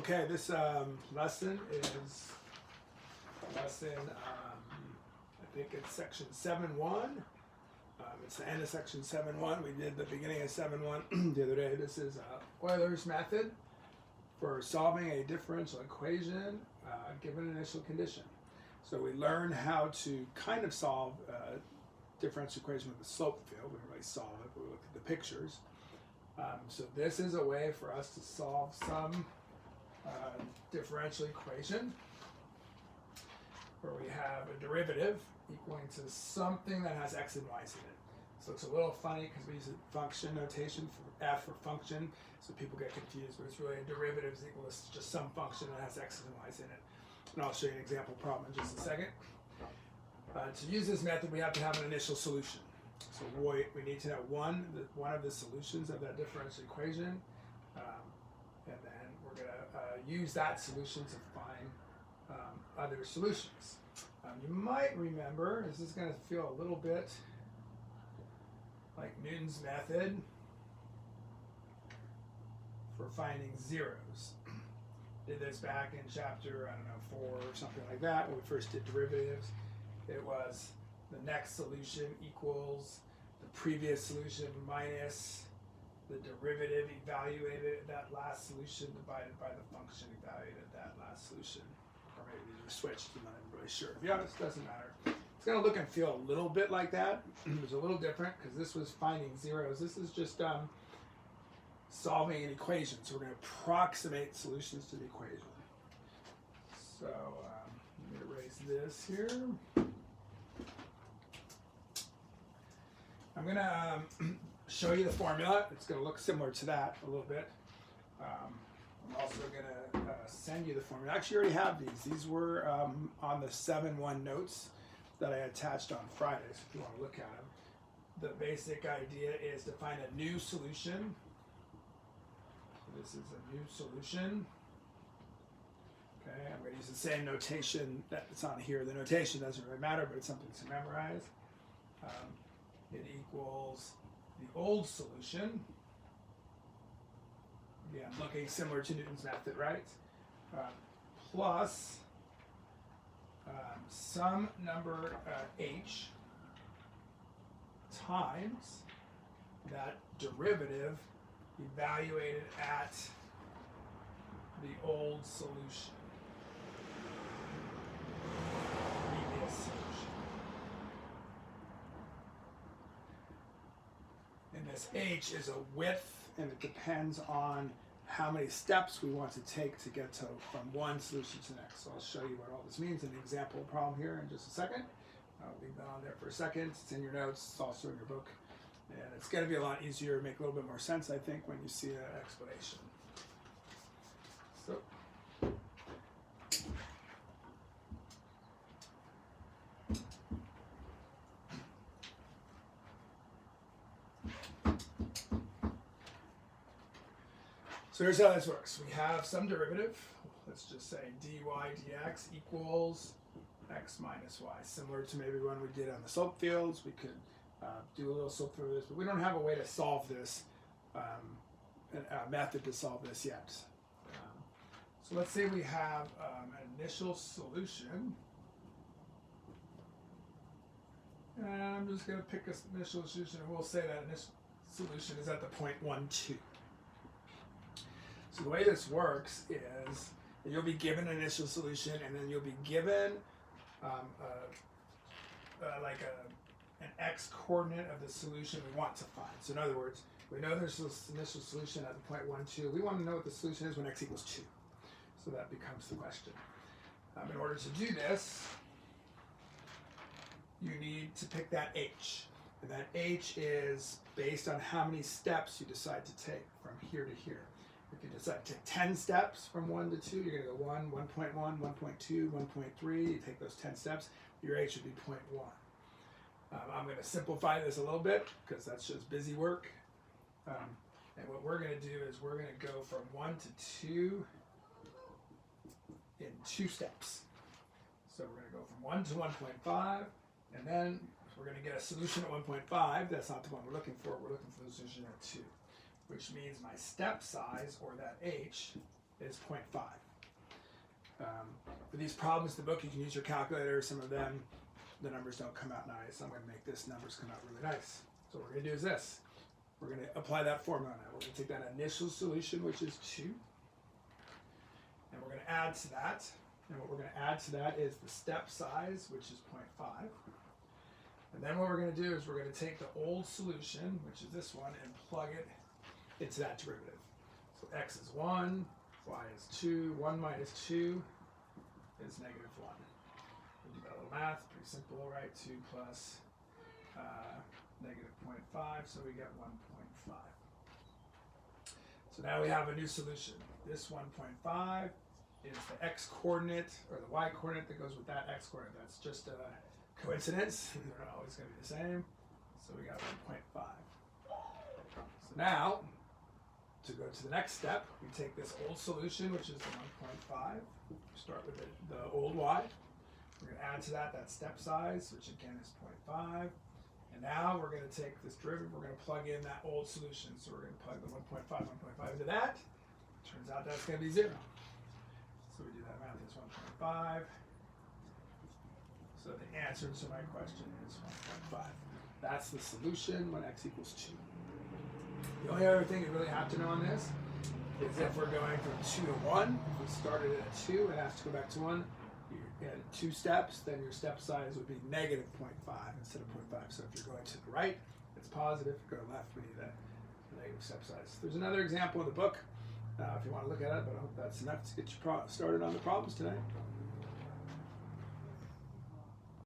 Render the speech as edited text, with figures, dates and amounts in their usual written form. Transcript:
Okay, this lesson is lesson, I think it's section 7.1. It's the end of section 7.1. We did the beginning of 7.1 the other day. This is Eulers' method for solving a differential equation given an initial condition. So we learn how to kind of solve a differential equation with a slope field. We don't really solve it, but we look at the pictures. So this is a way for us to solve some differential equation where we have a derivative equaling to something that has x and y's in it. So it's a little funny because we use a function notation for f for function, so people get confused, but it's really a derivative is equal to just some function that has x's and y's in it. And I'll show you an example problem in just a second. To use this method, we have to have an initial solution. So we need to know one of the solutions of that differential equation, and then we're going to use that solution to find other solutions. You might remember, this is going to feel a little bit like Newton's method for finding zeros. Did this back in chapter, 4 or something like that, when we first did derivatives. It was the next solution equals the previous solution minus the derivative evaluated at that last solution divided by the function evaluated at that last solution. Or maybe these are switched, I'm not really sure. To be honest, it doesn't matter. It's going to look and feel a little bit like that. It's a little different because this was finding zeros. This is just solving an equation. So we're going to approximate solutions to the equation. So let me erase this here. I'm going to show you the formula. It's going to look similar to that a little bit. I'm also going to send you the formula. I actually already have these. These were on the 7.1 notes that I attached on Friday, so if you want to look at them. The basic idea is to find a new solution. So this is a new solution. Okay, I'm going to use the same notation that's on here. The notation doesn't really matter, but it's something to memorize. It equals the old solution. Again, looking similar to Newton's method, right? Plus some number h times that derivative evaluated at the old solution. Previous solution. And this h is a width, and it depends on how many steps we want to take to get from one solution to the next. So I'll show you what all this means in an example problem here in just a second. I'll leave that on there for a second. It's in your notes. It's also in your book. And it's going to be a lot easier, make a little bit more sense, I think, when you see that explanation. So here's how this works. We have some derivative. Let's just say dy dx equals x minus y. Similar to maybe one we did on the slope fields. We could do a little slope for this, but we don't have a way to solve this, a method to solve this yet. So let's say we have an initial solution. And I'm just going to pick an initial solution, and we'll say that initial solution is at the point 1, 2. So the way this works is that you'll be given an initial solution, and then you'll be given an x coordinate of the solution we want to find. So in other words, we know there's this initial solution at the point 1, 2. We want to know what the solution is when x equals 2. So that becomes the question. In order to do this, you need to pick that h. And that h is based on how many steps you decide to take from here to here. If you decide to take 10 steps from 1 to 2, you're going to go 1, 1.1, 1.2, 1.3. You take those 10 steps, your h would be 0.1. I'm going to simplify this a little bit because that's just busy work. And what we're going to do is we're going to go from 1 to 2 in 2 steps. So we're going to go from 1 to 1.5, and then we're going to get a solution at 1.5. That's not the one we're looking for. We're looking for the solution at 2. Which means my step size, or that h, is 0.5. For these problems in the book, you can use your calculator. Some of them, the numbers don't come out nice. I'm going to make this numbers come out really nice. So what we're going to do is this. We're going to apply that formula now. We're going to take that initial solution, which is 2, and we're going to add to that. And what we're going to add to that is the step size, which is 0.5. And then what we're going to do is we're going to take the old solution, which is this one, and plug it into that derivative. So x is 1, y is 2, 1 minus 2 is negative 1. We do that little math, pretty simple, right? 2 plus negative 0.5, so we get 1.5. So now we have a new solution. This 1.5 is the x coordinate, or the y coordinate that goes with that x coordinate. That's just a coincidence. They're not always going to be the same. So we got 1.5. So now, to go to the next step, we take this old solution, which is the 1.5. Start with the old y. We're going to add to that step size, which again is 0.5. And now we're going to take this derivative, we're going to plug in that old solution. So we're going to plug the 1.5 into that. Turns out that's going to be 0. So we do that math, it's 1.5. So the answer to my question is 1.5. That's the solution when x equals 2. The only other thing you really have to know on this is if we're going from 2 to 1, if we started at 2 and has to go back to 1, you had 2 steps, then your step size would be negative 0.5 instead of 0.5. So if you're going to the right, it's positive. If you go left, we need a negative step size. There's another example in the book if you want to look at it, but I hope that's enough to get you started on the problems today.